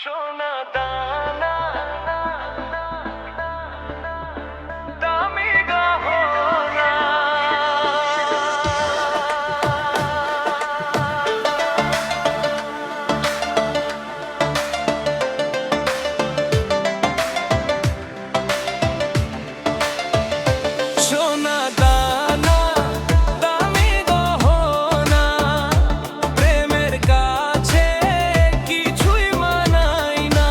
সোনা দানা দামি গহনা সোনা দানা দামি গহনা প্রেমের কাছে কিছুই মানাই না।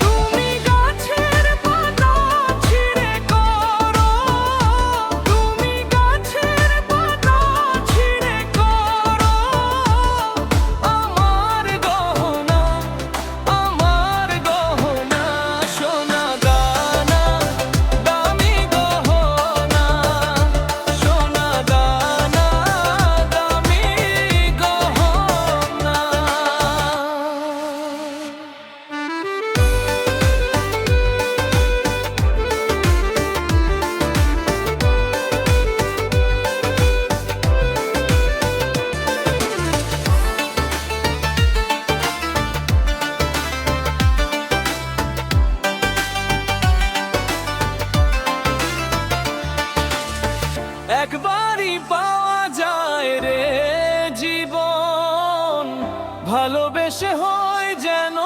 তুমি গাছের পাতা ছিঁড়ে করো, তুমি গাছের পাতা ছিঁড়ে করো আমার গহনা, আমার গহনা। সোনা দানা দামি গহনা, সোনা দানা দামি গহনা। একবারই পাওয়া যায় রে জীবন, ভালোবেসে হয় যেন